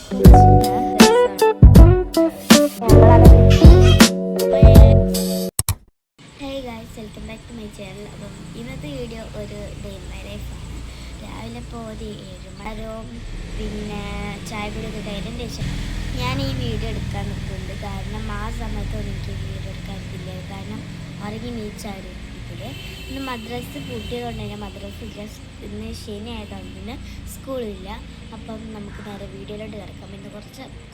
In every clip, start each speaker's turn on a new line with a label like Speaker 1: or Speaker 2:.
Speaker 1: Welcome back to my channel. അപ്പം ഇന്നത്തെ video ഒരു ഡേ ഇൻ മൈ ലൈഫാണ്. രാവിലെ ഇപ്പോൾ ഒരു 7 മണിയും പിന്നെ ചായ കുടിയൊക്കെ കഴിഞ്ഞതിന് ശേഷം ഞാൻ ഈ വീഡിയോ എടുക്കാൻ നിൽക്കുന്നുണ്ട്. കാരണം ആ സമയത്തൊന്നും എനിക്ക് വീഡിയോ എടുക്കാൻ പറ്റില്ല. കാരണം ഉറങ്ങി നീച്ചായിരുന്നു. ഇന്ന് മദ്രസ് പൂട്ടിയതുകൊണ്ട് തന്നെ മദ്രസ് ഇല്ല. ഇന്ന് ശനി ആയതുകൊണ്ട് തന്നെ സ്കൂളില്ല. അപ്പം നമുക്ക് നേരെ വീഡിയോയിലോട്ട് കിടക്കാം. ഇന്ന്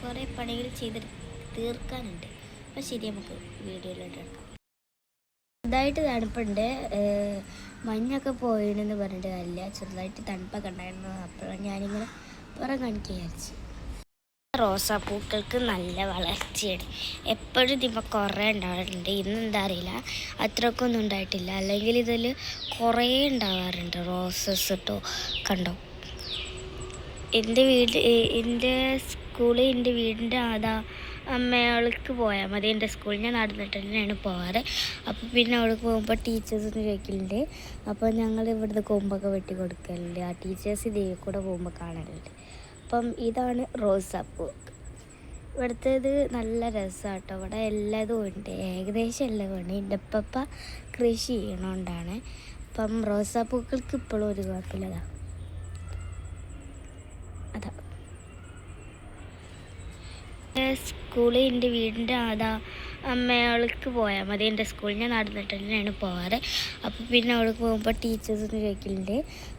Speaker 1: കുറേ പണികൾ ചെയ്ത് തീർക്കാനുണ്ട്. അപ്പം ശരി, നമുക്ക് വീഡിയോയിലോട്ട് കിടക്കാം. ചെറുതായിട്ട് തണുപ്പുണ്ട്. മഞ്ഞൊക്കെ പോയിണെന്ന് പറഞ്ഞിട്ട് കാര്യമില്ല. ചെറുതായിട്ട് തണുപ്പൊക്കെ ഉണ്ടായിരുന്നു. അപ്പോഴാണ് ഞാനിങ്ങനെ പുറം കാണിക്കുക വിചാരിച്ചു. റോസാപ്പൂക്കൾക്ക് നല്ല വളർച്ചയാണ്. എപ്പോഴും ഇതിപ്പോൾ കുറേ ഉണ്ടാവാറുണ്ട്. ഇന്നെന്താ അറിയില്ല, അത്രക്കൊന്നും ഉണ്ടായിട്ടില്ല. അല്ലെങ്കിൽ ഇതിൽ കുറേ ഉണ്ടാവാറുണ്ട് റോസസ് കേട്ടോ. കണ്ടോ, എൻ്റെ സ്കൂള് എൻ്റെ വീടിൻ്റെ അമ്മയാൾക്ക് പോയാൽ മതി. എൻ്റെ സ്കൂളിൽ ഞാൻ നടന്നിട്ട് തന്നെയാണ് പോകാറ്. അപ്പോൾ പിന്നെ അവിടെ പോകുമ്പോൾ ടീച്ചേഴ്സൊന്നും ചോദിക്കലുണ്ട്. അപ്പോൾ ഞങ്ങൾ ഇവിടുന്ന് കൊമ്പൊക്കെ വെട്ടി കൊടുക്കലുണ്ട്. ആ ടീച്ചേഴ്സ് ഇതിൽ കൂടെ പോകുമ്പോൾ കാണലുണ്ട്. അപ്പം ഇതാണ് റോസാപ്പൂ. ഇവിടുത്തേത് നല്ല രസമാണ് കേട്ടോ. ഇവിടെ എല്ലാതും ഉണ്ട്, ഏകദേശം എല്ലാം ഉണ്ട്. എൻ്റെ ഉപ്പ കൃഷി ചെയ്യണോണ്ടാണ്. അപ്പം റോസാപ്പൂക്കൾക്ക് ഇപ്പോഴും ഒരു കുഴപ്പമില്ലതാ. അതാ സ്കൂളിൽ എൻ്റെ വീടിൻ്റെ അമ്മയാൾക്ക് പോയാൽ മതി. എൻ്റെ സ്കൂളിൽ ഞാൻ നടന്നിട്ട് തന്നെയാണ് പോകാറ്. അപ്പോൾ പിന്നെ അവിടെ പോകുമ്പോൾ ടീച്ചേഴ്സൊന്നും ചോദിക്കലുണ്ട്.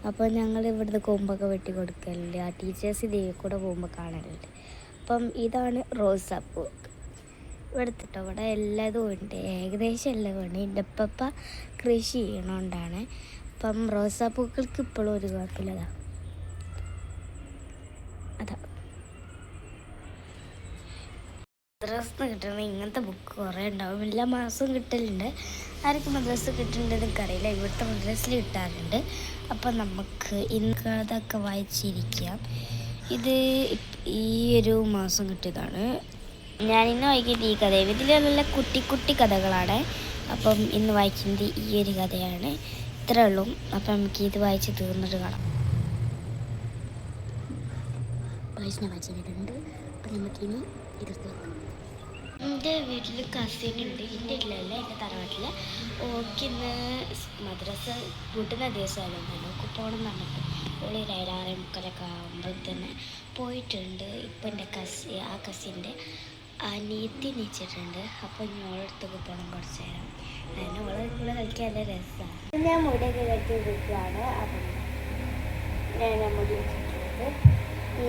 Speaker 1: അപ്പോൾ ഞങ്ങൾ ഇവിടുന്ന് കൊമ്പൊക്കെ വെട്ടി കൊടുക്കലുണ്ട്. ആ ടീച്ചേഴ്സ് ഇതിൽ കൂടെ പോകുമ്പോൾ കാണലുണ്ട്. അപ്പം ഇതാണ് റോസാപ്പൂ. ഇവിടുത്തെ ഇവിടെ എല്ലാതും ഉണ്ട്, ഏകദേശം എല്ലാം ഉണ്ട്. എൻ്റെ ഉപ്പ കൃഷി ചെയ്യണോണ്ടാണ്. അപ്പം റോസാപ്പൂക്കൾക്ക് ഇപ്പോഴും ഒരു കുഴപ്പമില്ലതാ. അതാ മദ്രസ് കിട്ടണ ഇങ്ങനത്തെ ബുക്ക് കുറേ ഉണ്ടാവും. എല്ലാ മാസവും കിട്ടലുണ്ട്. ആർക്കും മദ്രസ് കിട്ടുന്നുണ്ടെന്ന് എനിക്കറിയില്ല. ഇവിടുത്തെ മദ്രസിൽ കിട്ടാറുണ്ട്. അപ്പം നമുക്ക് ഇന്ന് അതൊക്കെ വായിച്ചിരിക്കാം. ഇത് ഈ ഒരു മാസം കിട്ടിയതാണ്. ഞാനിന്ന് വായിക്കുന്നത് ഈ കഥയാണ്. ഇതിൽ നല്ല കുട്ടി കുട്ടി കഥകളാണ്. അപ്പം ഇന്ന് വായിക്കുന്നത് ഈ ഒരു കഥയാണ്. ഇത്രേ ഉള്ളൂ. അപ്പം നമുക്ക് ഇത് വായിച്ച് തീർന്നിട്ട് കാണാം. വായിച്ചിട്ടുണ്ട്. അപ്പം നമുക്കിനി ഇതെടുത്ത് വെക്കാം. എൻ്റെ വീട്ടിൽ കസിനുണ്ട്. എൻ്റെ വീട്ടിലല്ല, എൻ്റെ തറവാട്ടിൽ. ഓക്കിന്ന് മദ്രസ കൂട്ടുന്ന ദിവസമായിരുന്നു. ഓക്ക് പോകണം എന്ന് പറഞ്ഞിട്ട് ഓളി 6:45 ആകുമ്പോൾ തന്നെ പോയിട്ടുണ്ട്. ഇപ്പം എൻ്റെ കസിൻ്റെ അനിയത്തി നീച്ചിട്ടുണ്ട്. അപ്പോൾ ഇനി ഓളടുത്തൊക്കെ പോകണം കുറച്ച് നേരം. അതിന് ഓളെ കളിക്കാൻ നല്ല രസമാണ്. ഞാൻ മുടിയൊക്കെ കെട്ടി വെക്കുകയാണ്. അപ്പം ഞാൻ മുടി വെച്ചിട്ടുള്ളത്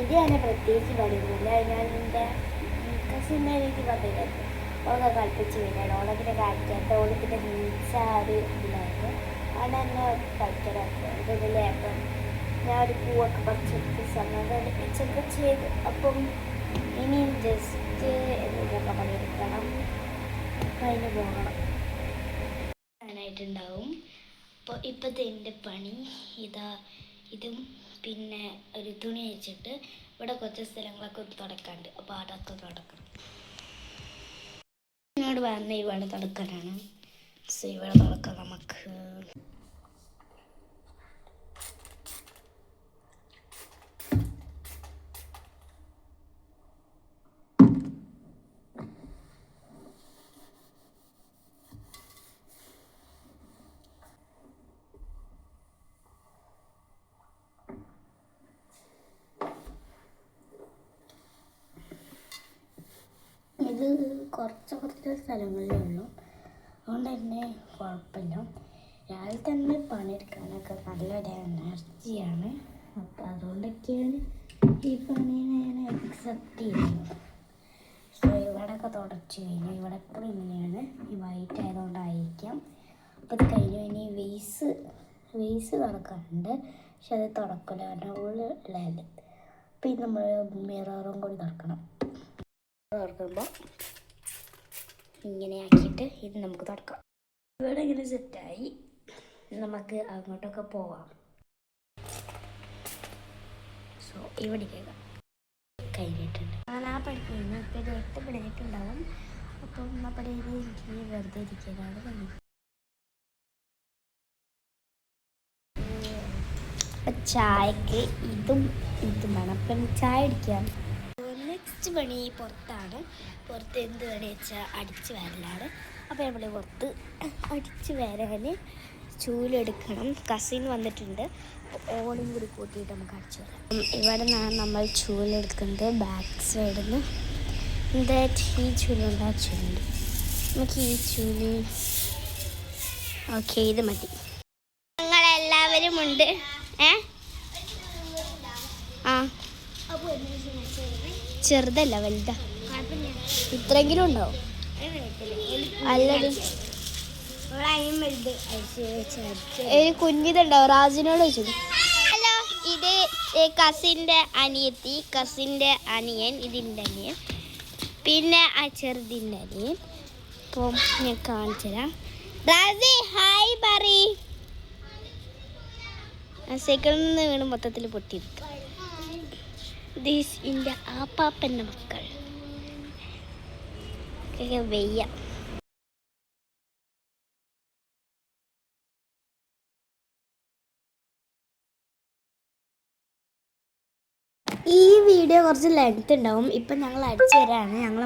Speaker 1: ഇത് തന്നെ പ്രത്യേകിച്ച് പറയുന്നില്ല. ഞാൻ എൻ്റെ കസിൻ്റെ എനിക്ക് പറഞ്ഞില്ലായിരുന്നു. ഓളൊക്കെ കളിപ്പിച്ച് വീടാണ്. ഓളത്തിൻ്റെ കാണിക്കാത്ത ഓളത്തിൻ്റെ നീച്ച ഒരു ഇതിലായിരുന്നു. അവിടെ എന്നെ കളിക്കാനായിരുന്നു ഇതിലെ. അപ്പം ഞാൻ ഒരു പൂവൊക്കെ പറിച്ചെടുത്ത് സമയം അടുപ്പിച്ചൊക്കെ ചെയ്ത്. അപ്പം ഇനി ജസ്റ്റ് എന്തെങ്കിലുമൊക്കെ പണിയെടുക്കണം. അതിന് പോകണം ഞാനായിട്ടുണ്ടാവും. അപ്പോൾ ഇപ്പോഴത്തെ എൻ്റെ പണി ഇതും പിന്നെ ഒരു തുണി വെച്ചിട്ട് ഇവിടെ കുറച്ച് സ്ഥലങ്ങളൊക്കെ ഒന്ന് തുടക്കാണ്ട്. അപ്പോൾ അതൊക്കെ തുടക്കണം. എന്നോട് പറഞ്ഞ ഇവിടെ തുടക്കാനാണ്. സോ ഇവിടെ തുടക്കാം നമുക്ക്. ഇത് കുറച്ച് സ്ഥലങ്ങളിലേ ഉള്ളൂ. അതുകൊണ്ട് തന്നെ കുഴപ്പമില്ല. രാവിലെ തന്നെ പണിയെടുക്കാനൊക്കെ നല്ലൊരു എനർജിയാണ്. അപ്പം അതുകൊണ്ടൊക്കെയാണ് ഈ പണിയെ ഞാൻ അക്സെപ്റ്റ് ചെയ്യുന്നത്. സോ ഇവിടെയൊക്കെ തുടച്ച് കഴിഞ്ഞു. ഇവിടെ എപ്പോഴും ഇങ്ങനെയാണ്, ഈ വൈറ്റ് ആയതുകൊണ്ടായിരിക്കാം. അപ്പോൾ ഇത് കഴിഞ്ഞു. ഇനി വെയ്സ് തുടക്കാറുണ്ട്. പക്ഷെ അത് തുടക്കില്ല, കാരണം ഉള്ളതല്ലേ. അപ്പോൾ ഇത് നമ്മൾ മിററും കൂടി തുറക്കണം. തുറക്കുമ്പോൾ ഇങ്ങനെ ആക്കിയിട്ട് ഇത് നമുക്ക് തുറക്കാം. ഇവിടെ ഇങ്ങനെ സെറ്റായി. നമുക്ക് അങ്ങോട്ടൊക്കെ പോവാം. സോ ഇവിടെ കഴിഞ്ഞിട്ടുണ്ട്. ഞാൻ ആ പഠിക്കുന്നു. ഇപ്പോൾ ഒരു 8 മണിയായിട്ടുണ്ടാവും. അപ്പം ആ പണിയിൽ എനിക്ക് വെറുതെ ഇരിക്കാനാണ് പണി. ചായക്ക് ഇതും വേണം. അപ്പം ചായ അടിക്കാം. ഫസ്റ്റ് പണി പുറത്താണ്. പുറത്ത് എന്ത് പണി വെച്ചാൽ അടിച്ച് വരലാണ്. അപ്പോൾ നമ്മൾ പുറത്ത് അടിച്ച് വരാൻ ചൂലെടുക്കണം. കസിൻ വന്നിട്ടുണ്ട്. ഓണും കൂടി കൂട്ടിയിട്ട് നമുക്ക് അടിച്ചു വരാം. ഇവിടെ നിന്നാണ് നമ്മൾ ചൂലെടുക്കുന്നത്. ബാക്ക് സൈഡിൽ നിന്ന് എന്താ ഈ ചൂലുണ്ട്, ആ ചൂലുണ്ട്. നമുക്ക് ഈ ചൂല് ഓക്കെ, ഇത് മതി. ഞങ്ങളെല്ലാവരും ഉണ്ട്. ആ ചെറുതല്ല, വലുതാ. ഇത്രയെങ്കിലും ഉണ്ടാവും. അല്ലത് ഒരു കുഞ്ഞിതുണ്ടാവും. റാജിനോട് ചോദിച്ചു. ഹലോ, ഇത് കസിൻ്റെ അനിയത്തി, കസിൻ്റെ അനിയൻ, ഇതിൻ്റെ അനിയൻ, പിന്നെ ആ ചെറുതിൻ്റെ അനിയൻ. അപ്പോൾ ഞാൻ കാണിച്ചു തരാം. റാസി ഹായ് പറീ. സൈക്കിളിൽ നിന്ന് വീണ് മൊത്തത്തിൽ പൊട്ടിയിരിക്കും. ദീസ് എൻ്റെ ആപ്പാപ്പൻ്റെ മക്കൾ വെയ്യ. ഈ വീഡിയോ കുറച്ച് ലെങ്ത് ഉണ്ടാവും. ഇപ്പം ഞങ്ങൾ അടിച്ചു തരാണ്. ഞങ്ങൾ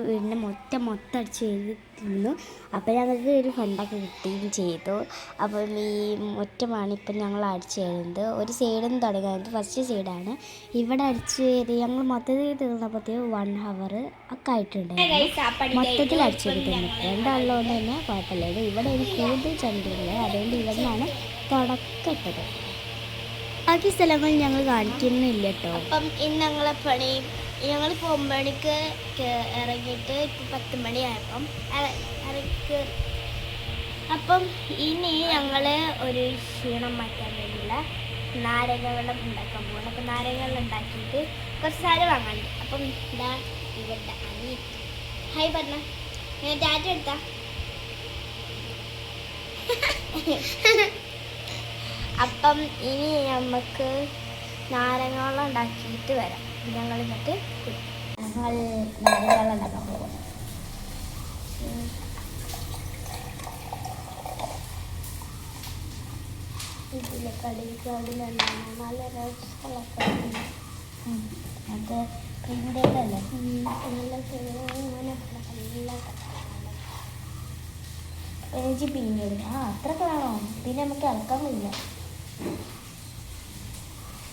Speaker 1: വീടിൻ്റെ മൊത്തം അടിച്ച് ചെയ്തിരുന്നു. അപ്പോൾ ഞങ്ങൾക്ക് ഒരു ഫണ്ടൊക്കെ കിട്ടുകയും ചെയ്തു. അപ്പം ഈ മുറ്റമാണ് ഇപ്പം ഞങ്ങൾ അടിച്ചു തരുന്നത്. ഒരു സൈഡിൽ നിന്ന് തുടങ്ങുന്നത് ഫസ്റ്റ് സൈഡാണ്. ഇവിടെ അടിച്ച് ചെയ്ത് ഞങ്ങൾ മൊത്തത്തിൽ തീർന്നപ്പോഴത്തേക്ക് 1 hour ഒക്കെ ആയിട്ടുണ്ടായിരുന്നു. മൊത്തത്തിൽ അടിച്ചു ചെയ്തിട്ടുണ്ട്. രണ്ടാളുള്ളതുകൊണ്ട് തന്നെ കുഴപ്പമില്ല. ഇവിടെ ഒരു കൂടുതൽ ചണ്ടില്ല, അതുകൊണ്ട് ഇവിടെ നിന്നാണ് തുടക്കപ്പെട്ടത്. ബാക്കി സ്ഥലങ്ങൾ ഞങ്ങൾ കാണിക്കുന്നില്ല കേട്ടോ. അപ്പം ഇന്ന് ഞങ്ങളെ പണി, ഞങ്ങൾ 9 മണിക്ക് ഇറങ്ങിയിട്ട് ഇപ്പം 10 മണിയായപ്പം ഇറങ്ങി. അപ്പം ഇനി ഞങ്ങൾ ഒരു ക്ഷീണം മാറ്റാൻ വേണ്ടിയുള്ള നാരങ്ങ വെള്ളം ഉണ്ടാക്കാൻ പോകണം. അപ്പം നാരങ്ങ വെള്ളം ഉണ്ടാക്കിയിട്ട് കുറച്ച് സാരം വാങ്ങാനുണ്ട്. അപ്പം ഇതാ ഇവരുടെ അനി ഹായ് പറഞ്ഞ ഞാൻ ടാറ്റ എടുത്താ. അപ്പം ഇനി നമുക്ക് നാരങ്ങ വെള്ളം ഉണ്ടാക്കിയിട്ട് വരാം. ഞങ്ങൾ എന്നിട്ട് ഞങ്ങൾ നാരങ്ങ വെള്ളം ഉണ്ടാക്കാൻ പോകും. ഇതിൽ കടിക്കാടിലുണ്ടാണ് നല്ല രസമുള്ള അത് പ്രിൻ്റേഡല്ലേ, നല്ല നല്ല എനിക്ക് പിന്നീട് അത്രയൊക്കെ വേണോ? പിന്നെ നമുക്ക് ഇളക്കാൻ കഴിയില്ല.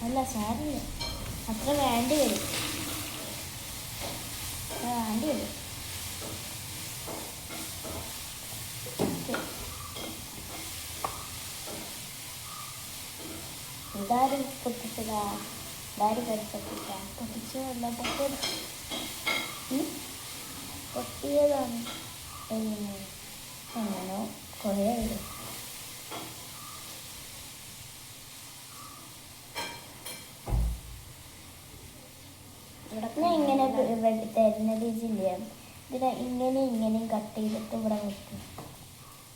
Speaker 1: അല്ല സാരില്ല, അത്ര വേണ്ടി വരും. ഇതാരും പൊട്ടിച്ചതാ, ഇതാരും പൊട്ടിച്ച പൊട്ടിച്ചതല്ല, പൊട്ടിയതാണ്. എങ്ങനെയോ കുറേ വരും. ഇവിടെ ഇങ്ങനെ തരുന്ന രീതിയില്ല. ഇതിനെ ഇങ്ങനെയും കട്ട് ചെയ്തിട്ട് ഇവിടെ വെക്കും.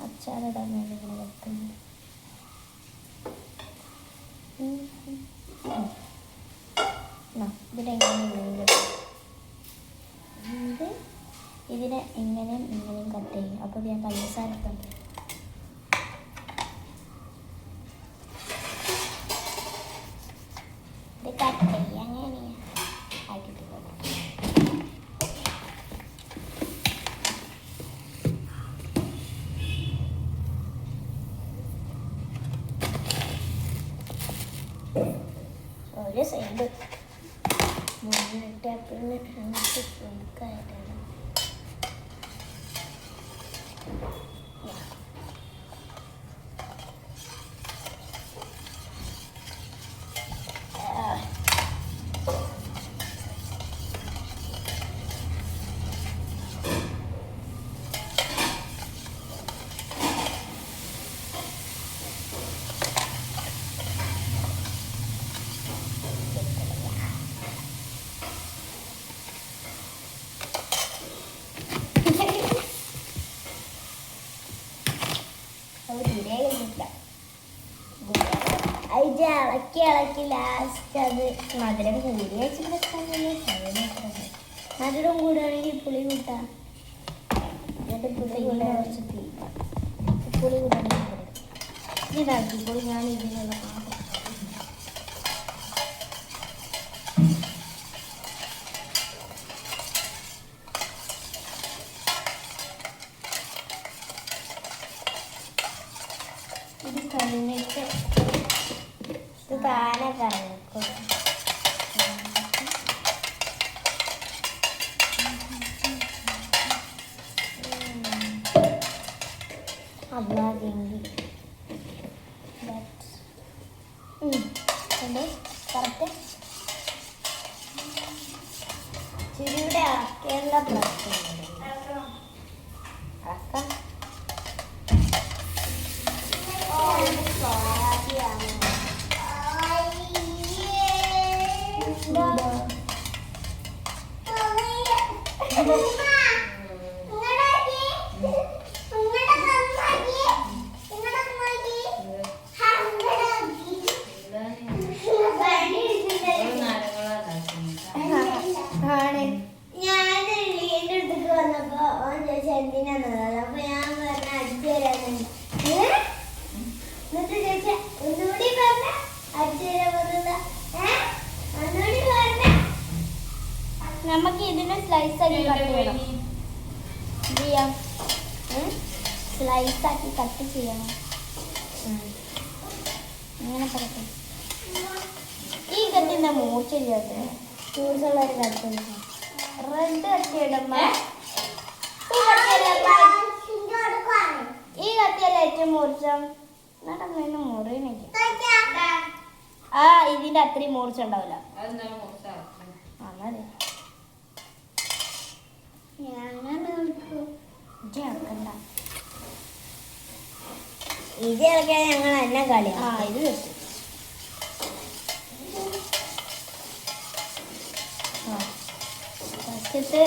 Speaker 1: അച്ചാറിടാൻ വേണ്ടി ഇവിടെ വെക്കുന്നു. ഇതിനെ ഇങ്ങനെയും കട്ട് ചെയ്യും. അപ്പോൾ ഞാൻ പഞ്ചസാര ഇട്ടുണ്ട്. ഇത് കട്ട് ചെയ്യും അങ്ങനെ ആക്കിയിട്ട് ഒരു സൈഡ് മുന്നിട്ട് പിന്നെ നമുക്ക് ചുരുക്കായിട്ടാണ്. ഇളക്കി ലാസ്റ്റ് അത് മധുരം കൂടി വെച്ചിട്ട് മധുരം കൂടുകയാണെങ്കിൽ പുളി കൂട്ടാം. എന്നിട്ട് പുളി കൂടെ കുറച്ച് പുളി കൂട്ടാണെങ്കിൽ ഇതാക്കിപ്പോൾ ഞാൻ ഇതിനുള്ള ചിരിയുടെ ആക്കേണ്ട പ്രശ്നം എന്തിനാന്ന് അപ്പൊ ഞാൻ പറഞ്ഞ അടിച്ചു തരാൻ ഒന്നുകൂടി പറഞ്ഞ അടിച്ചു തരാൻ നമുക്ക് ഇതിനെ സ്ലൈസ് ആക്കി കട്ട് ചെയ്യണം. ചെയ്യാം, സ്ലൈസ് ആക്കി കട്ട് ചെയ്യണം. അങ്ങനെ പറയട്ടെ. ഈ കട്ടിന്റെ മൂർച്ചയില്ലാത്ത ചൂടുള്ള ഒരു കട്ട് റെഡ് കട്ടിയിടുമ്പോ ഈ കത്തിയല്ല ഏറ്റവും മൂർച്ചം. എന്നിട്ട് മുറിയണെങ്കിൽ ഇതിന്റെ അത്രയും മൂർച്ച ഉണ്ടാവില്ല. ഇത് ഇളക്കാൻ ഞങ്ങൾ എന്നെ കളിയാ. ഇത് കിട്ടും. ഫസ്റ്റത്തെ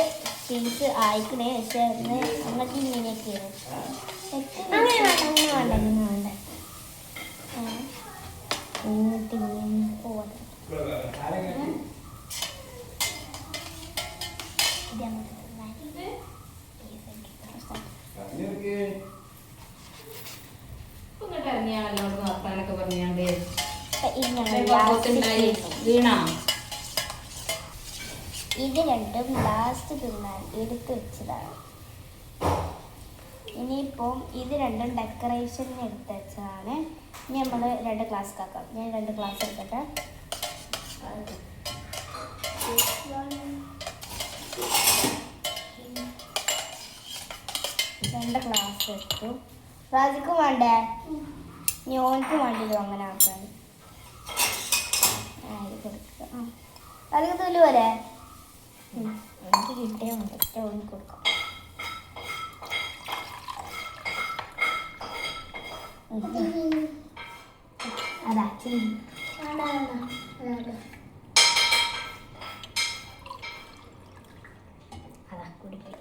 Speaker 1: പീസ് ആയിക്കണേ. പക്ഷെ അങ്ങോട്ട് ഇങ്ങനെയൊക്കെ അങ്ങനെ വേണ്ട ഇങ്ങോട്ട് ഇങ്ങനെ പോവാതെ ഇത് രണ്ടും ലാസ്റ്റ് തിന്നാൻ എടുത്തു വെച്ചതാണ്. ഇനിയിപ്പം ഇത് രണ്ടും ഡെക്കറേഷന് എടുത്ത് വെച്ചതാണ്. ഇനി നമ്മൾ 2 ഗ്ലാസ് കാക്കാം. ഞാൻ 2 ഗ്ലാസ് എടുക്കട്ടെ. രണ്ട് ഗ്ലാസ് എടുത്തു. റാജിക്കും വേണ്ടേ? ഞോൻക്കും വേണ്ടിയോ അങ്ങനെ ആക്കാൻ? ഇത് കൊടുക്കുക. അതിന് തൊലു വരെ എനിക്ക് കിട്ടിയ സ്റ്റോണിൽ കൊടുക്കാം. അതാ ചിരി അതാ കുടിക്കും.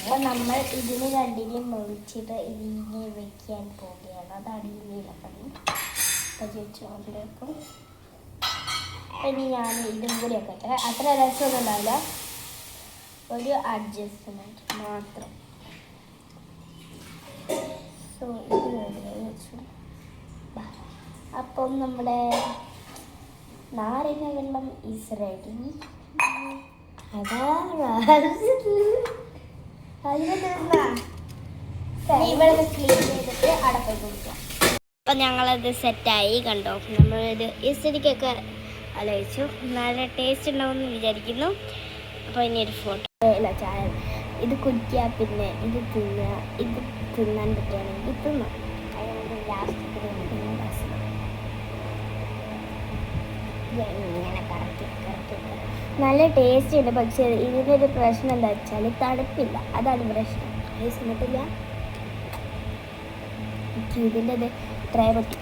Speaker 1: അപ്പോൾ നമ്മൾ ഇതിന് രണ്ടിനെയും മുറിച്ചിട്ട് ഇതിനെ വെക്കാൻ പോവുകയാണ്. അതാണ് ഇതിൻ്റെ പണി. അപ്പോൾ ചോദിച്ചോണ്ടിരിക്കും. ഇനി ഞാൻ ഇതും കൂടി ഒക്കെ അത്ര രസമൊന്നും ഉണ്ടാവില്ല, ഒരു അഡ്ജസ്റ്റ്മെൻറ്റ് മാത്രം. സോ ഇത് വെച്ചു. അപ്പം നമ്മുടെ നാരങ്ങ വെള്ളം ഈസ് റെഡി. ഇവിടെ ക്ലീൻ ചെയ്തിട്ട് അടപ്പിൽ കൊടുക്കാം. അപ്പം ഞങ്ങളത് സെറ്റായി കണ്ടോ. നമ്മളിത് ഇസ്തിരിക്കൊക്കെ ആലോചിച്ചു. നല്ല ടേസ്റ്റ് ഉണ്ടാവുമെന്ന് വിചാരിക്കുന്നു. അപ്പോൾ ഇനി ഒരു ഫോട്ടോ ഇല്ല ചായ ഇത് കുടിക്കുക, പിന്നെ ഇത് തിന്നുക. ഇത് തിന്നാൻ പറ്റുകയാണെങ്കിൽ തിന്നാം. അതുകൊണ്ട് ലാസ്റ്റ് ഇങ്ങനെ കറക്കി നല്ല ടേസ്റ്റ് ഉണ്ട്. പക്ഷേ ഇതിനൊരു പ്രശ്നം എന്താ വെച്ചാൽ തണുപ്പില്ല. അതാണ് പ്രശ്നം. എന്നിട്ടില്ല ഇതിൻ്റെ ഇത് ട്രൈ പറ്റി.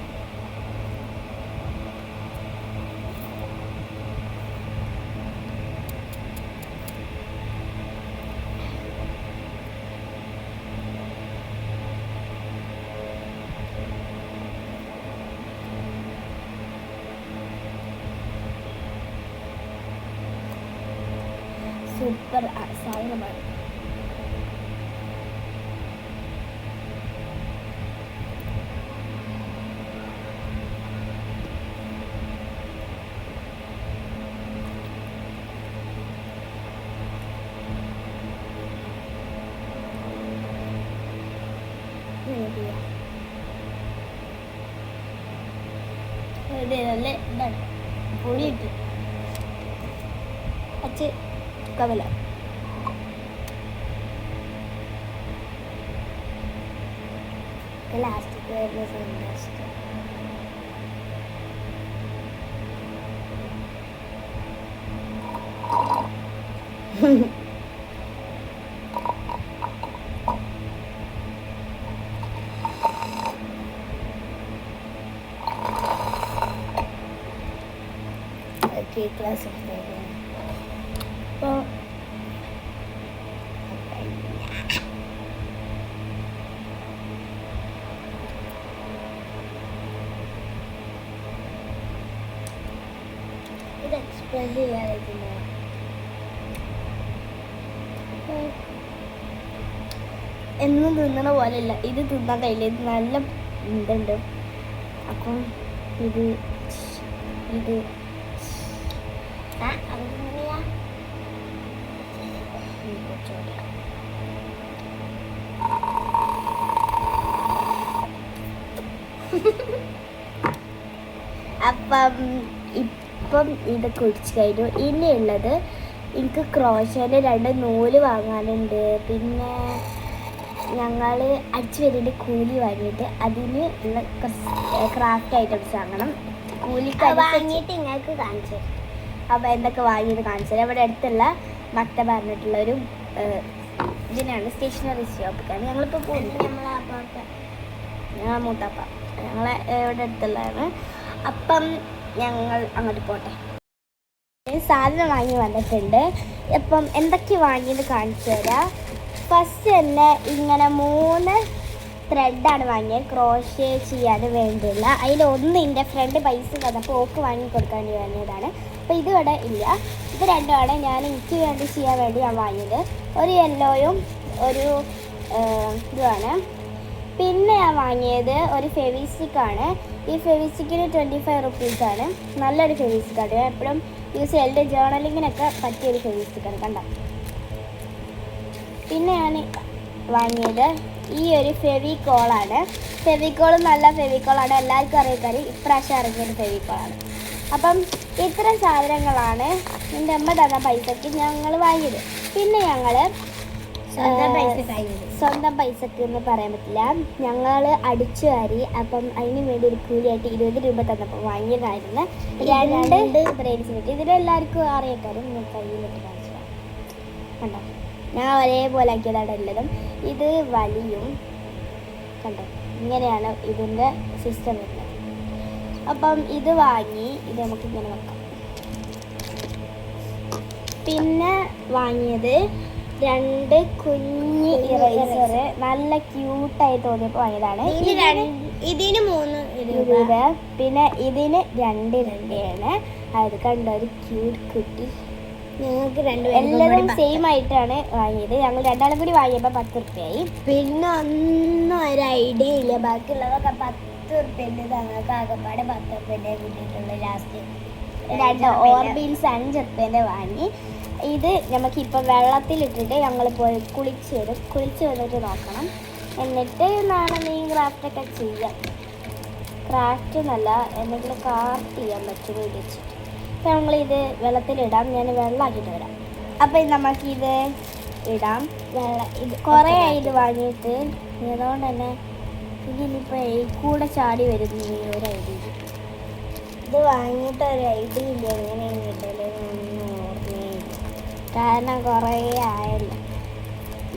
Speaker 1: സൂപ്പർ സാധനമാണ്. നല്ല ഇതാണ് പൊടിയിട്ട് അച്ച് കവല ലാസ്റ്റ് ക്ലാസ് അപ്പോൾ ഇത് എക്സ്പ്ലെയിൻ ചെയ്യാതിരിക്കുന്ന എന്നും തിന്നണ പോലെയല്ല, ഇത് തിന്നാൻ കഴിയില്ല, ഇത് നല്ല ഇതുണ്ട്. അപ്പം ഇത് അതെങ്ങനെയാ അപ്പം ഇപ്പം ഇത് കുടിച്ച് കഴിഞ്ഞു. ഇനിയുള്ളത് എനിക്ക് ക്രോഷേൻ്റെ 2 നൂല് വാങ്ങാനുണ്ട്. പിന്നെ ഞങ്ങൾ അടിച്ചു വരേണ്ട കൂലി വാങ്ങിയിട്ട് അതിന് ഉള്ള ക്രാഫ്റ്റ് ഐറ്റംസ് വാങ്ങണം. കൂലിക്ക് വാങ്ങിയിട്ട് നിങ്ങൾക്ക് കാണിച്ചു തരും. അപ്പോൾ എന്തൊക്കെ വാങ്ങിയത് കാണിച്ചു തരാം. ഇവിടെ അടുത്തുള്ള മക്തബ പറഞ്ഞിട്ടുള്ളൊരു ഇതിനാണ് സ്റ്റേഷനറി ഷോപ്പിക്കാണ് ഞങ്ങളിപ്പോൾ പോകുന്നത്. ഞങ്ങളെ മൂത്താപ്പ ഞങ്ങളെ ഇവിടെ അടുത്തുള്ളതാണ്. അപ്പം ഞങ്ങൾ അങ്ങോട്ട് പോട്ടെ. സാധനം വാങ്ങി വന്നിട്ടുണ്ട്. അപ്പം എന്തൊക്കെ വാങ്ങിയത് കാണിച്ചു തരാം. ഫസ്റ്റ് തന്നെ ഇങ്ങനെ 3 ത്രെഡാണ് വാങ്ങിയത് ക്രോഷേ ചെയ്യാൻ വേണ്ടിയുള്ള. അതിലൊന്ന് എൻ്റെ ഫ്രണ്ട് പൈസ തന്നപ്പോൾ ഓക്ക് വാങ്ങി കൊടുക്കാൻ വേണ്ടി വാങ്ങിയതാണ്. അപ്പോൾ ഇത് ഇവിടെ ഇല്ല. ഇത് രണ്ടുമാണ് ഞാൻ എനിക്ക് വേണ്ടി ചെയ്യാൻ വേണ്ടി ഞാൻ വാങ്ങിയത്. ഒരു യെല്ലോയും ഒരു ഇതുമാണ്. പിന്നെ ഞാൻ വാങ്ങിയത് ഒരു ഫെവിസ്റ്റിക്കാണ്. ഈ ഫെവിസ്റ്റിക്കിന് 25 റുപ്പീസാണ്. നല്ലൊരു ഫെവിസ്റ്റിക്കാണ്. ഞാൻ എപ്പോഴും യൂസ് ചെയ്യലുണ്ട്. ജേർണലിങ്ങിനൊക്കെ പറ്റിയൊരു ഫെവിസ്റ്റിക്കാണ്. കണ്ടോ. പിന്നെ ഞാൻ വാങ്ങിയത് ഈ ഒരു ഫെവിക്കോളാണ്. ഫെവിക്കോൾ നല്ല ഫെവിക്കോളാണ്, എല്ലാവർക്കും അറിയാൻ ഇപ്രാവശ്യം ഇറങ്ങിയൊരു ഫെവിക്കോളാണ്. അപ്പം ഇത്ര സാധനങ്ങളാണ് എൻ്റെ അമ്മ തന്ന പൈസക്ക് ഞങ്ങൾ വാങ്ങിയത്. പിന്നെ ഞങ്ങൾ സ്വന്തം പൈസക്ക് എന്ന് പറയാൻ പറ്റില്ല, ഞങ്ങൾ അടിച്ചു വാരി. അപ്പം അതിന് വേണ്ടി ഒരു കൂലിയായിട്ട് 20 രൂപ തന്നപ്പോൾ വാങ്ങിയതായിരുന്നു 2 ബ്രെയിൻസിനിട്ട്. ഇതിലെല്ലാവർക്കും അറിയാക്കാരും ഞാൻ കയ്യിലിട്ട് കാണിച്ചു കണ്ടോ. ഞാൻ ഒരേപോലെ ആക്കിയതാണ് എല്ലതും. ഇത് വലിയും കണ്ടോ. ഇങ്ങനെയാണ് ഇതിൻ്റെ സിസ്റ്റം വരുന്നത്. അപ്പം ഇത് വാങ്ങി ഇത് നമുക്കിങ്ങനെ വെക്കാം. പിന്നെ വാങ്ങിയത് 2 കുഞ്ഞ് ഇറേസർ നല്ല ക്യൂട്ടായി തോന്നിയപ്പോൾ വാങ്ങിയതാണ്. ഇതിന് 3 രൂപ. പിന്നെ ഇതിന് 2 രൂപയാണ്. അത് കണ്ട ഒരു ക്യൂട്ട് കുട്ടി. ഞങ്ങൾക്ക് എല്ലാവരും സെയിം ആയിട്ടാണ് വാങ്ങിയത്. ഞങ്ങൾ രണ്ടാളും കൂടി വാങ്ങിയപ്പോൾ 10 റുപ്യയായി. പിന്നെ ഒന്നും ഒരു ഐഡിയ ഇല്ല. ബാക്കിയുള്ളതൊക്കെ 10 റുപ്യൻ്റെ ഞങ്ങൾക്ക് ആകെപ്പാടെ 10 റുപ്യൻ്റെ കിട്ടിയിട്ടുള്ള. ലാസ്റ്റ് 2 ഓർബീൻസ് 5 റുപ്യൻ്റെ വാങ്ങി. ഇത് നമുക്കിപ്പോൾ വെള്ളത്തിലിട്ടിട്ട് ഞങ്ങൾ പോയി കുളിച്ച് വന്നിട്ട് നോക്കണം. എന്നിട്ട് നാളെന്തെങ്കിലും ക്രാഫ്റ്റൊക്കെ ചെയ്യാം. ക്രാഫ്റ്റ് നല്ല എന്തെങ്കിലും ക്രാഫ്റ്റ് ചെയ്യാൻ പറ്റുമെന്ന് വിചാരിച്ചിട്ട് അപ്പോൾ ഞങ്ങളിത് വെള്ളത്തിലിടാം. ഞാൻ വെള്ളമാക്കിയിട്ട് വരാം. അപ്പോൾ നമുക്കിത് ഇടാം. ഇത് കുറേ ഇത് വാങ്ങിയിട്ട് അതുകൊണ്ട് തന്നെ ഇതിനിപ്പോൾ കൂടെ ചാടി വരുന്നു ഒരു ഐഡിയ. ഇത് വാങ്ങിയിട്ട് ഒരു ഐഡിയ ഇല്ല എങ്ങനെയാണ് ഇടലെന്നൊന്നും ഓർമ്മയില്ല. കാരണം കുറേ ആയല്ലോ.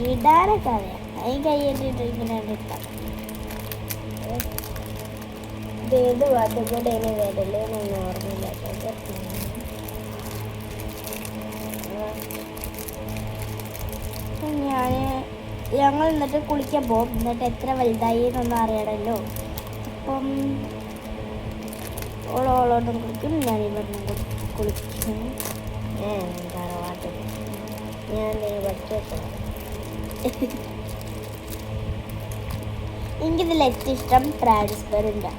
Speaker 1: ഇടാനൊക്കെ അറിയാം. അതിന് കൈയിട്ടിട്ട് ഇങ്ങനെ ഇട്ടാം. ഇതേത് ഭാഗത്തും കൂടെ ഇനി വരലെന്നൊന്നും ഓർമ്മയില്ല. ഞങ്ങൾ എന്നിട്ട് കുളിക്കാൻ പോകും. എന്നിട്ട് എത്ര വലുതായി എന്നൊന്നും അറിയണമല്ലോ. അപ്പം ഓളോടൊന്നും കുളിക്കും, ഞാൻ ഇവിടെ കുളിക്കും. തറവാട്ടിൽ ഞാൻ എനിക്കിതിൽ ഏറ്റവും ഇഷ്ടം ട്രാൻസ്ഫർ ഉണ്ട്.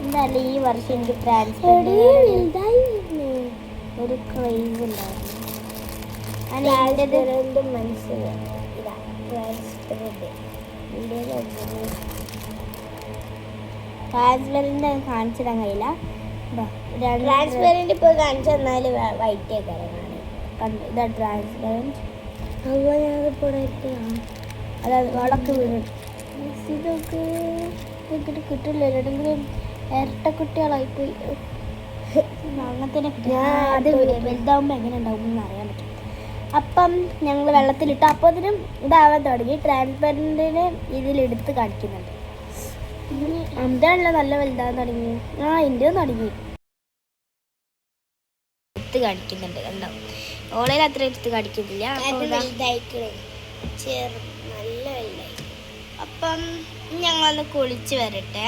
Speaker 1: എന്തായാലും ഈ വർഷം എനിക്ക് ട്രാൻസ്ഫർ ഒരു ക്രൈസ് ഉണ്ടായിരുന്നു. മനസ്സിലായി ട്രാൻസ്പെറൻറ്റ് കാണിച്ചിടാൻ കഴിയില്ല. ട്രാൻസ്പെറൻറ്റ് ഇപ്പോൾ കാണിച്ചു തന്നാൽ വൈറ്റ് ആക്കാറാണ്. ഇതാ ട്രാൻസ്പെറൻറ്റ്. അതുപോലെ ഞാനിപ്പോൾ അതായത് വളക്ക് വീണ് ഇതൊക്കെ കിട്ടില്ല. എവിടെയെങ്കിലും ഇരട്ട കുട്ടികളായിപ്പോയി. അങ്ങനത്തെ അത് വലുതാവുമ്പോൾ എങ്ങനെ ഉണ്ടാവും എന്ന് അറിയാൻ പറ്റും. അപ്പം ഞങ്ങൾ വെള്ളത്തിലിട്ട് അപ്പോൾ അതിനും ഇതാവാൻ തുടങ്ങി. ട്രാൻസ്പെറൻറ്റിന് ഇതിലെടുത്ത് കാണിക്കുന്നുണ്ട്. എന്താണല്ലോ നല്ല വലുതാവാൻ തുടങ്ങി. എൻ്റെ തുടങ്ങി എടുത്ത് കാണിക്കുന്നുണ്ട്. കണ്ടോ, ഓളയിൽ അത്ര എടുത്ത് കാണിക്കുന്നില്ല. നല്ല വലുതായി. അപ്പം ഞങ്ങളൊന്ന് കുളിച്ച് വരട്ടെ.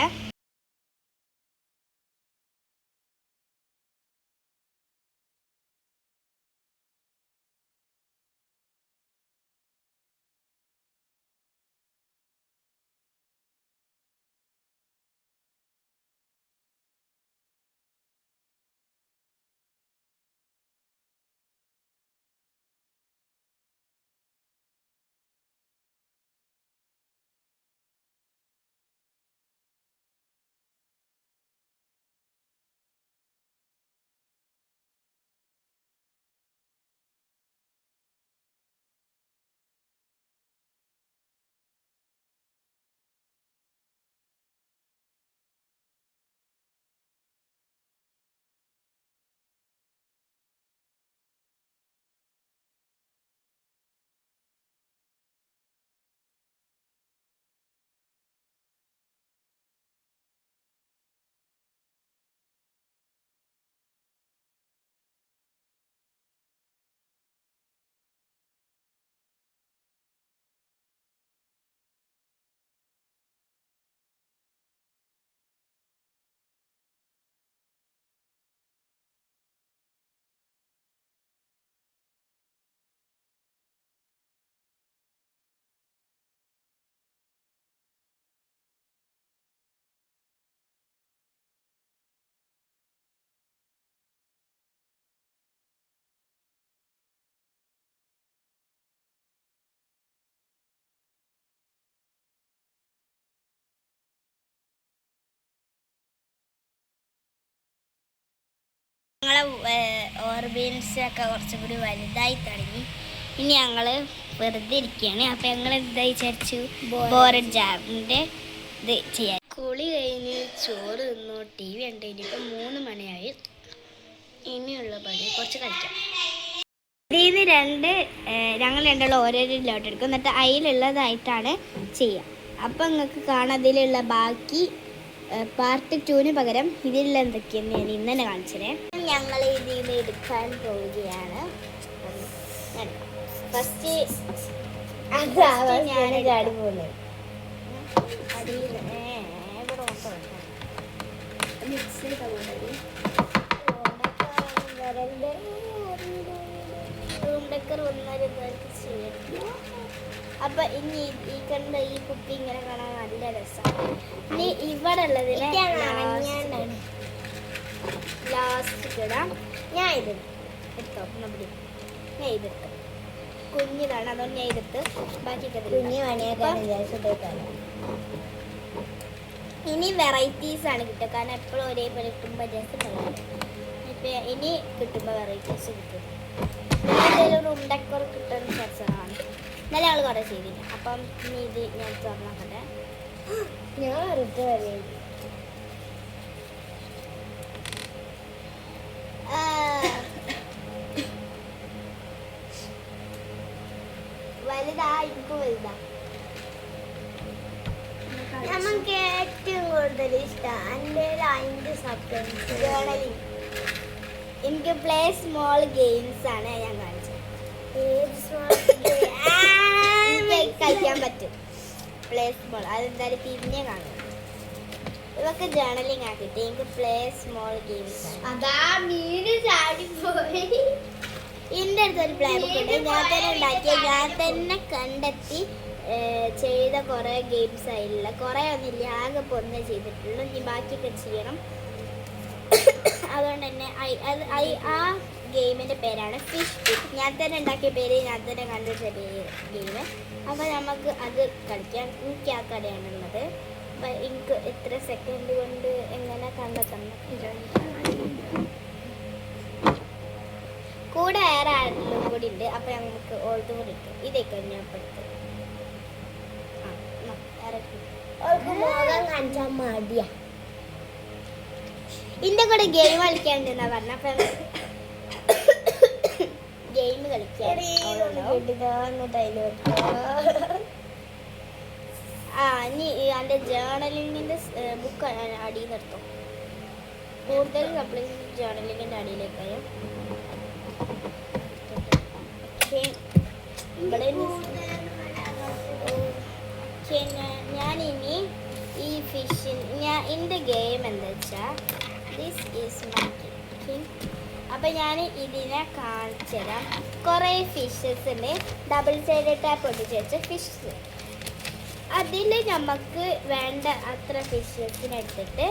Speaker 1: ഞങ്ങളെ ഓർബീൻസൊക്കെ കുറച്ചും കൂടി വലുതായി തുടങ്ങി. ഇനി ഞങ്ങൾ വെറുതെ ഇരിക്കുകയാണ്. അപ്പം ഞങ്ങൾ എന്താ വിചാരിച്ചു, ബോറഡ് ജാമിൻ്റെ ഇത് ചെയ്യാൻ. കുളി കഴിഞ്ഞ് ചോറ് തിന്നു, ടി വി ഉണ്ട്. ഇനിയിപ്പോൾ 3 മണിയായി. ഇനിയുള്ള പണി കുറച്ച് കളിക്കാം. ഇതിൽ നിന്ന് ഞങ്ങൾ രണ്ടുള്ള ഓരോരോ ലോട്ട് എടുക്കും. എന്നിട്ട് അതിലുള്ളതായിട്ടാണ് ചെയ്യുക. അപ്പം നിങ്ങൾക്ക് കാണാം അതിലുള്ള ബാക്കി പാർട്ട് 2 പകരം ഇതിലുള്ള എന്തൊക്കെയെന്ന് ഞാൻ ഇന്ന് തന്നെ കാണിച്ചത്. ഞങ്ങൾ ഇതിൽ എടുക്കാൻ പോവുകയാണ്. ഫസ്റ്റ് ഞാൻ ചാടി പോകുന്നത് മിക്സി റൂം ഡെക്കർ ചെയ്യണം. അപ്പൊ ഇനി ഈ കണ്ട ഈ കുപ്പി ഇങ്ങനെ കാണാൻ നല്ല രസമാണ്. ഇനി ഇവിടെ ഉള്ളതിന് ലാസ്റ്റ് ഇടാം. ഞാൻ ഇത് എടുത്തോ, ഞാൻ ഇതെടുത്തു. കുഞ്ഞിതാണ്, അതുകൊണ്ട് ഞാൻ ഇതെടുത്ത് ബാക്കിയൊക്കെ ഇനി വെറൈറ്റീസ് ആണ് കിട്ടുക. കാരണം എപ്പോഴും ഒരേപോലെ കിട്ടുമ്പോൾ രസമല്ല. ഇപ്പം ഇനി കിട്ടുമ്പോൾ വെറൈറ്റീസ് കിട്ടും. എന്തെങ്കിലും റൂം ഡെക്കർ കിട്ടുന്ന രസമാണ്. ഇന്നലെ ആൾ കുറേ ചെയ്തില്ല. അപ്പം ഇനി ഇത് ഞാൻ തുറന്നാക്കട്ടെ. ഞാൻ വെറുതെ വരെ വലുതാ, എനിക്ക് വലുതാ. നമുക്ക് ഏറ്റവും കൂടുതൽ ഇഷ്ടം എൻ്റെ 5 സബ്ജക്ട്സ് ജേർണലിങ്. എനിക്ക് പ്ലേ സ്മോൾ ഗെയിംസ് ആണ് ഞാൻ കാണിച്ചത്. കളിക്കാൻ പറ്റും പ്ലേ സ്മോൾ. അതെന്തായാലും പിന്നെ കാണും. ഇതൊക്കെ ജേർണലിങ് ആക്കിയിട്ട് എനിക്ക് പ്ലേ സ്മോൾ ഗെയിംസ്. അതാ മീന് ചാടിപ്പോയി. എൻ്റെ അടുത്തൊരു പ്ലാൻ ബുക്ക് ഉണ്ട്. ഞാൻ തന്നെ ഉണ്ടാക്കിയ, ഞാൻ തന്നെ കണ്ടെത്തി ചെയ്ത കുറേ ഗെയിംസ് ആയില്ല. കുറേ ഒന്നുമില്ല, ആകെ പൊന്നേ ചെയ്തിട്ടുള്ളൂ. ഇനി ബാക്കിയൊക്കെ ചെയ്യണം. അതുകൊണ്ട് തന്നെ ആ ഗെയിമിൻ്റെ പേരാണ് ഫിഷ് പിറ്റ്. ഞാൻ തന്നെ ഉണ്ടാക്കിയ പേര്, ഞാൻ തന്നെ കണ്ടിട്ട ഗെയിം. അപ്പോൾ നമുക്ക് അത് കളിക്കാം. എനിക്ക് ആ കടയാണുള്ളത്. അപ്പോൾ എനിക്ക് എത്ര സെക്കൻഡ് കൊണ്ട് എങ്ങനെ കണ്ടെത്തണം? കൂടെ വേറെ ആരെങ്കിലും കൂടി ഉണ്ട്. അപ്പൊ നമുക്ക് ഓൾഡ് കൂടി ഇട്ട് ഇതേ കഴിഞ്ഞപ്പോഴത്തെ
Speaker 2: കാണിച്ചാൽ മടിയാ.
Speaker 1: ഇന്റെ കൂടെ ഗെയിം കളിക്കാണ്ടെന്നാ പറഞ്ഞ. അപ്പൊ ഗെയിം കളിക്കാൻ ഇനി എൻ്റെ ജേർണലിങ്ങിൻ്റെ ബുക്ക് അടിയിൽ നിർത്തും. കൂടുതൽ കപ്ലിങ് ജേർണലിങ്ങിൻ്റെ അടിയിലേക്കായും ഇവിടെ ഞാനിനി ഈ എൻ്റെ ഗെയിം എന്താ വെച്ചാൽ ദിസ് ഈസ് മൈ കിങ്. അപ്പം ഞാൻ ഇതിനെ കാണിച്ചു തരാം. കുറേ ഫിഷസ് ഉണ്ട്. ഡബിൾ സൈഡ് ടാപ്പ് ഒട്ടിച്ച് വെച്ച ഫിഷസ്. അതിൽ നമുക്ക് വേണ്ട അത്ര ഫിഷസിനെടുത്തിട്ട്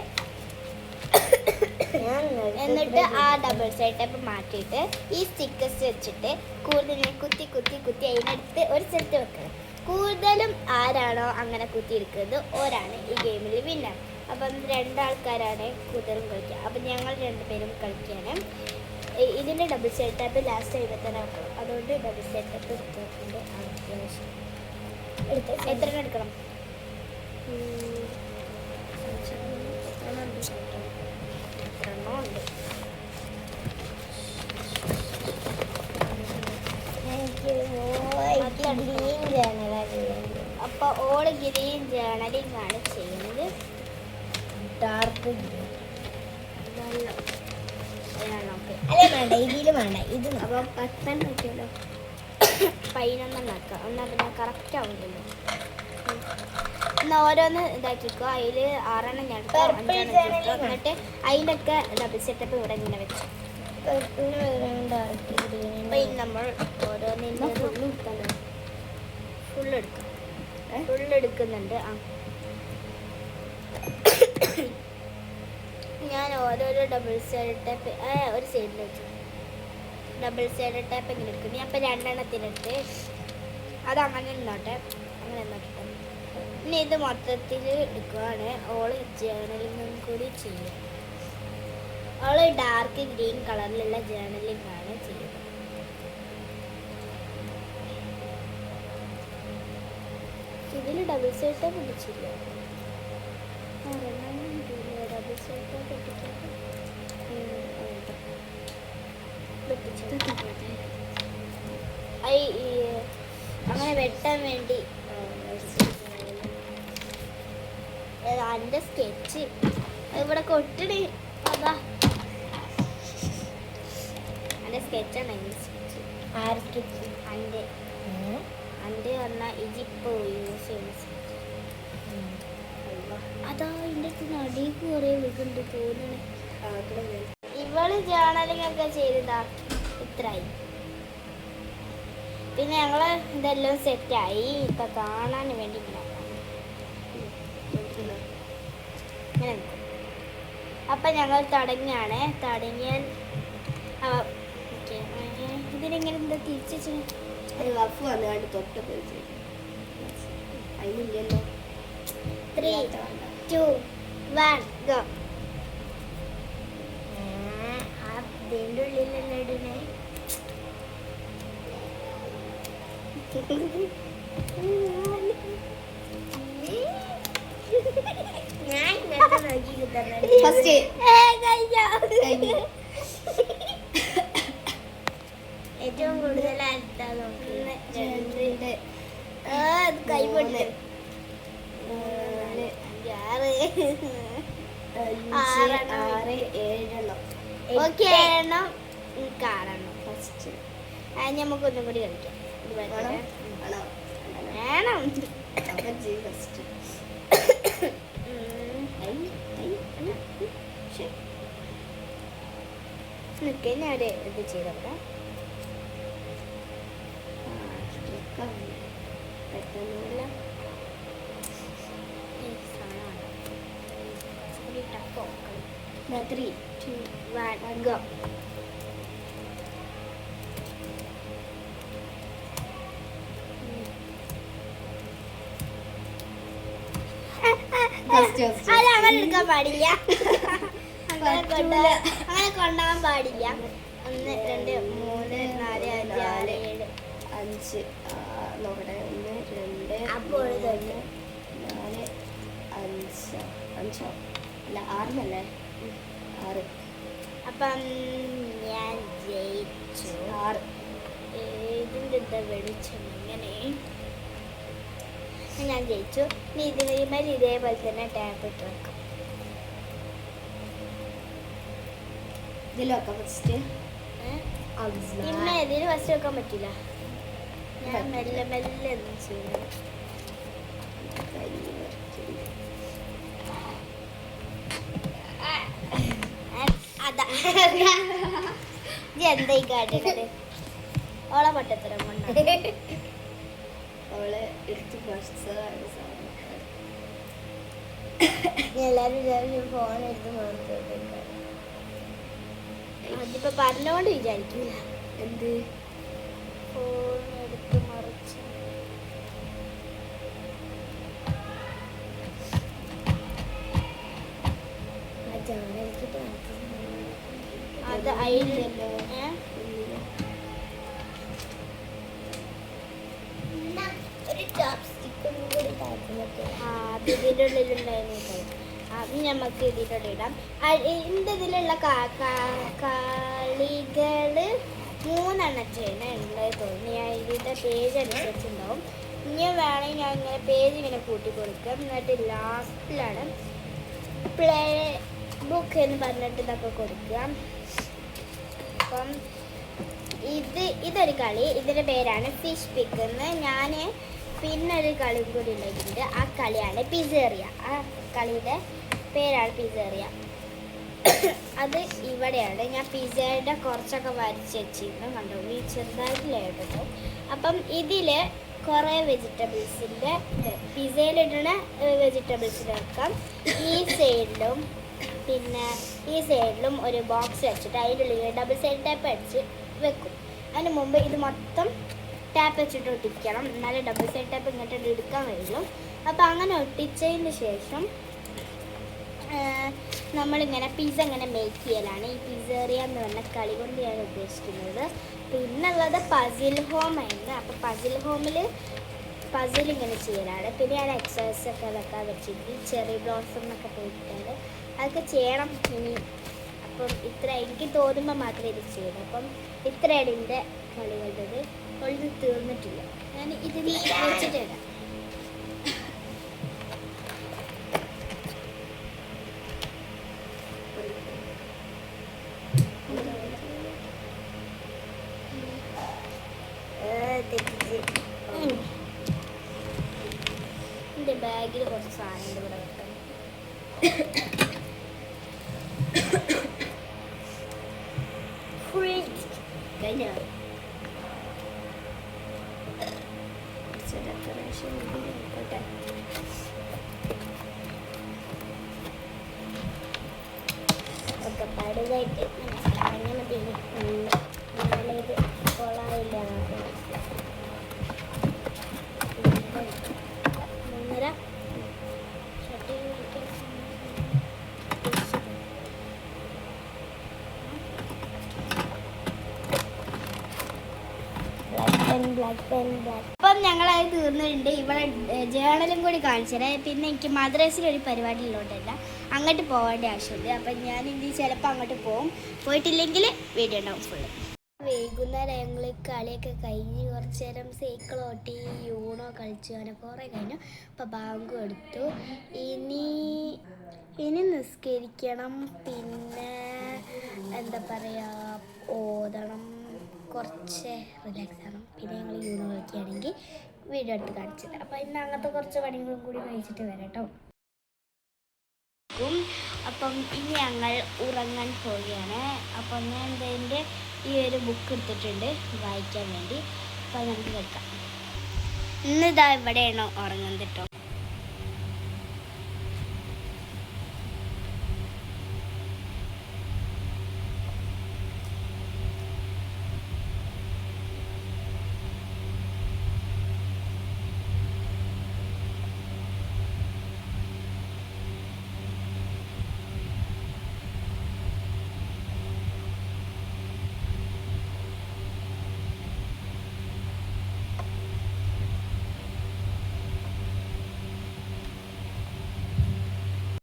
Speaker 1: എന്നിട്ട് ആ ഡബിൾ സൈഡ് ടാപ്പ് മാറ്റിയിട്ട് ഈ സ്റ്റിക്കേഴ്സ് വെച്ചിട്ട് കൂടുതൽ കുത്തി കുത്തി കുത്തി അതിനടുത്ത് ഒരു സെറ്റ് വെക്കണം. കൂടുതലും ആരാണോ അങ്ങനെ കുത്തിയെടുക്കുന്നത് ഓരാണ് ഈ ഗെയിമിൽ വിന്നർ. അപ്പം 2 ആൾക്കാരാണ് കൂടുതലും കളിക്കുക. അപ്പം ഞങ്ങൾ 2 പേരും കളിക്കുകയാണ്. ഇതിൻ്റെ ഡബിൾ സൈഡ് ടാപ്പ് ലാസ്റ്റ് കഴിയുമ്പോൾ വെക്കണം. അതുകൊണ്ട് ഡബിൾ സൈഡ് ടാപ്പ് എടുത്തിട്ടുണ്ട് അത്യാവശ്യം. എത്ര എടുക്കണം? ഉണ്ട്. അപ്പൊ ഓള് ഗ്രീൻ ജേർണലിംഗ് ആണ് ചെയ്യുന്നത്.
Speaker 2: ഡാർക്ക് ഗ്രീൻ
Speaker 1: വേണ്ട, ഇതിലും വേണ്ട. ഇത് അപ്പൊ 10 നോക്കിയല്ലോ. 11 ആക്കാം. എന്നാൽ പിന്നെ കറക്റ്റ് ആവുന്നില്ലല്ലോ. എന്നാൽ ഓരോന്ന് ഇതാക്കിക്കോ. അതിൽ 6 ഞാൻ എടുക്കാം, 5 എടുക്കാം. എന്നിട്ട് അതിലൊക്കെ ഡബിൾ സെറ്റപ്പ് ഇവിടെ ഇങ്ങനെ വെച്ചു. നമ്മൾ ഓരോന്നിനും ഫുള്ള് എടുക്കുന്നുണ്ട്. ഞാൻ ഓരോരോ ഡബിൾ സൈഡ് ടാപ്പ് ഒരു സൈഡിൽ വെച്ചു. ഡബിൾ സൈഡ് ടാപ്പ് ഇങ്ങനെ എടുക്കും. ഞാൻ അപ്പം 2 എണ്ണത്തിനെടുത്ത് അത് അങ്ങനെ നിന്നോട്ടെ. അങ്ങനെ നിന്നോട്ടെ. ഇനി ഇത് മൊത്തത്തിൽ എടുക്കുകയാണ്. ഓള് ജേർണലിങ്ങും കൂടി ചെയ്യുക. ഓള് ഡാർക്ക് ഗ്രീൻ കളറിലുള്ള ജേർണലിംഗ് ആണ് ചെയ്യുന്നത്. ഇതിൽ ഡബിൾ സൈഡ് ടാപ്പ് പിടിച്ചില്ല. ഡബിൾ സൈഡ് ടാപ്പ് അങ്ങനെ വെട്ടാൻ വേണ്ടി എൻ്റെ സ്കെച്ച് ഇവിടെ കൊട്ടണി. അതാ എൻ്റെ സ്കെച്ചാണ്. എൻ്റെ പറഞ്ഞാൽ ഇതിപ്പോ യൂസ് ചെയ്യുന്ന അതാ എൻ്റെ അടുത്ത് നടിക്ക് കുറേ വിളിക്കുന്നുണ്ട് തോന്നണേ. ഇവള് ജേർണലിംഗ് ഒക്കെ ചെയ്തതാ ഇത്രയായി. പിന്നെ ഞങ്ങള് ഇതെല്ലാം സെറ്റായി. ഇപ്പൊ കാണാൻ വേണ്ടി ഇങ്ങനെ നിൽക്കും. അപ്പം ഞങ്ങൾ തുടങ്ങിയാണ്. തുടങ്ങിയാൽ ഓക്കെ. ഇതിനെങ്ങനെ എന്താ തിരിച്ചു
Speaker 2: വഫ് വന്നുകൊണ്ട് തൊട്ട് അതിനില്ലല്ലോ.
Speaker 1: 3, 2, 1 ഗോ. അതിൻ്റെ ഉള്ളിലല്ലേ ഇടുന്നേ. ഏറ്റവും കൂടുതൽ കൈപൊട്ട് 6 ഓക്കെ. 6 കാണണം ഫസ്റ്റ്. നമുക്കൊന്നും കൂടി കളിക്കാം. വേണം നിൽക്കെ. ഞാൻ ഒരു ഇത് ചെയ്തോട്ടെ. പെട്ടെന്നില്ല ടഫോ. 3, 2, 1 ഗോ. അത് അങ്ങനെ എടുക്കാൻ പാടില്ല, അങ്ങനെ കൊണ്ടുപോകാൻ പാടില്ല. 1 2 3 4 5 6 7
Speaker 2: 5 നോക്കട്ടെ 1 2
Speaker 1: അപ്പോൾ
Speaker 2: 4 5 5 അല്ല 6 അല്ലേ 6.
Speaker 1: അപ്പം ഞാൻ ജയിച്ചു.
Speaker 2: 6
Speaker 1: ഇതിൻ്റെ എന്താ വെളിച്ചം ഇങ്ങനെ, ഞാൻ ജയിച്ചു. ഇനി ഇതിന്മേൽ ഇതേപോലെ തന്നെ ടാപ്പ് ഇട്ട് വെക്കാം.
Speaker 2: ഇതിൽ വെക്കാം ഫസ്റ്റ്.
Speaker 1: ഇമ്മ ഇതിന് ഫസ്റ്റ് വെക്കാൻ പറ്റില്ല, ഞാൻ മെല്ലെ മെല്ലെ ഒന്നും ചെയ്യണം. അതാ എന്തായി കാട്ടുന്നത്, ഓളെ പൊട്ടത്തരം കൊണ്ടാണ്.
Speaker 2: അവള് എടുത്ത് പഠിച്ചതാണ് സാധനം.
Speaker 1: എല്ലാവരും ഫോൺ എടുത്ത് മറിച്ചോട്ടെ. അതിപ്പോ പറഞ്ഞോണ്ട് വിചാരിക്കില്ല,
Speaker 2: എന്ത്
Speaker 1: ഫോൺ എടുത്ത് മറിച്ച്. അത് അതിലല്ലോ അത് ഇതിൻ്റെ ഉള്ളിലുണ്ടായിരുന്നു. അത് നമുക്ക് ഇതിൻ്റെ ഉള്ളിൽ ഇടാം. ഇതിൻ്റെ ഇതിലുള്ള കളികള് 3 എണ്ണത്തിന് ഉള്ളത് തോന്നി. ഞാൻ ഇതിൻ്റെ പേജ് അനുസരിച്ചുണ്ടാവും. ഇനി വേണമെങ്കിൽ ഞാൻ ഇങ്ങനെ പേജ് ഇങ്ങനെ കൂട്ടി കൊടുക്കാം. എന്നിട്ട് ലാസ്റ്റിലാണ് പ്ലേ ബുക്ക് എന്ന് പറഞ്ഞിട്ട് ഇതൊക്കെ കൊടുക്കുക. അപ്പം ഇതൊരു കളി, ഇതിൻ്റെ പേരാണ് ഫിഷ് പിക്ക് എന്ന്. ഞാൻ പിന്നെ ഒരു കളി കൂടി ഉണ്ടായിട്ടുണ്ട്, ആ കളിയാണ് പിസേറിയ. ആ കളിയുടെ പേരാണ് പിസേറിയ. അത് ഇവിടെയാണ്. ഞാൻ പിസയുടെ കുറച്ചൊക്കെ വരച്ച് വെച്ചിരുന്നു, കണ്ടോ ഈ ചെറുതായിട്ടില്ലായിട്ടോ. അപ്പം ഇതിൽ കുറേ വെജിറ്റബിൾസിൻ്റെ പിസയിലിടുന്ന വെജിറ്റബിൾസിൽ വെക്കാം. ഈ സൈഡിലും പിന്നെ ഈ സൈഡിലും ഒരു ബോക്സ് വെച്ചിട്ട് അതിൻ്റെ ഉള്ളിൽ ഡബിൾ സൈഡ് ടാപ്പ് അടിച്ച് വെക്കും. അതിന് മുമ്പ് ഇത് മൊത്തം ടാപ്പ് വെച്ചിട്ട് ഒട്ടിക്കണം, എന്നാലും ഡബിൾ സൈഡ് ടാപ്പ് ഇങ്ങോട്ട് എടുക്കാൻ കഴിയും. അപ്പോൾ അങ്ങനെ ഒട്ടിച്ചതിന് ശേഷം നമ്മളിങ്ങനെ പിസ്സ ഇങ്ങനെ മേക്ക് ചെയ്യലാണ്. ഈ പിസേറിയ എന്ന് പറഞ്ഞ കളി കൊണ്ട് ഞാൻ ഉദ്ദേശിക്കുന്നത്. പിന്നുള്ളത് പസിൽ ഹോം ആയിരുന്നു. അപ്പോൾ പസിൽ ഹോമിൽ പസിൽ ഇങ്ങനെ ചെയ്യലാണ്. പിന്നെ ഞാൻ എക്സസൈസ് ഒക്കെ വെക്കാൻ വെച്ചിട്ട് ചെറി ബ്ലോസം എന്നൊക്കെ പോയിട്ടാണ് അതൊക്കെ ചെയ്യണം ഇനി. അപ്പം ഇത്ര എനിക്ക് തോന്നുമ്പോൾ മാത്രമേ ഇത് ചെയ്യുള്ളൂ. അപ്പം ഇത്രയാണ് എൻ്റെ കളികളുടേത്. ഒളിത് തീർന്നിട്ടില്ല, ഞാൻ ഇതിൽ വെച്ചിട്ടില്ല. എൻ്റെ ബാഗിൽ കുറച്ച് സാധനം ഇവിടെ വെക്കണം.
Speaker 2: കഴിഞ്ഞ ഡെക്കറേഷൻ ആയിക്കോട്ടെ.
Speaker 1: ഒക്കെ പടുതായിട്ട് അങ്ങനെ ഇത് കൊളായില്ല. 3.5 ഷട്ടി അപ്പം ഞങ്ങളത് തീർന്നിട്ടുണ്ട്. ഇവിടെ ജേണലും കൂടി കാണിച്ചുതരാം. പിന്നെ എനിക്ക് മദ്രസിലൊരു പരിപാടി ഉള്ളതുകൊണ്ടല്ല അങ്ങോട്ട് പോകേണ്ട ആവശ്യമുണ്ട്. അപ്പം ഞാൻ ഇനി ചിലപ്പോൾ അങ്ങോട്ട് പോകും. പോയിട്ടില്ലെങ്കിൽ വീഡിയോ ഉണ്ടാവും ഫുള്ള്. വൈകുന്നേരം ഞങ്ങൾ കളിയൊക്കെ കഴിഞ്ഞ് കുറച്ച് നേരം സൈക്കിൾ ഓട്ടി യൂണോ കളിച്ചു, അങ്ങനെ കുറേ കഴിഞ്ഞു. അപ്പം ബാങ്കും എടുത്തു. ഇനി നിസ്കരിക്കണം, പിന്നെ എന്താ പറയുക, ഓതണം, കുറച്ച് റിലാക്സ് ആകണം. പിന്നെ ഞങ്ങൾ യൂണോ കളിക്കുകയാണെങ്കിൽ വീഡിയോ എടുത്ത് കാണിച്ചിട്ട്. അപ്പോൾ ഇന്ന് അങ്ങനത്തെ കുറച്ച് പണികളും കൂടി കഴിച്ചിട്ട് വരാം കേട്ടോ. അപ്പം ഇനി ഞങ്ങൾ ഉറങ്ങാൻ പോവുകയാണ്. അപ്പം ഞാൻ എൻ്റെ ഈ ഒരു ബുക്ക് എടുത്തിട്ടുണ്ട് വായിക്കാൻ വേണ്ടി. അപ്പം നമുക്ക് കേൾക്കാം. ഇന്നിതാ ഇവിടെയാണ് ഉറങ്ങുന്നത് കേട്ടോ.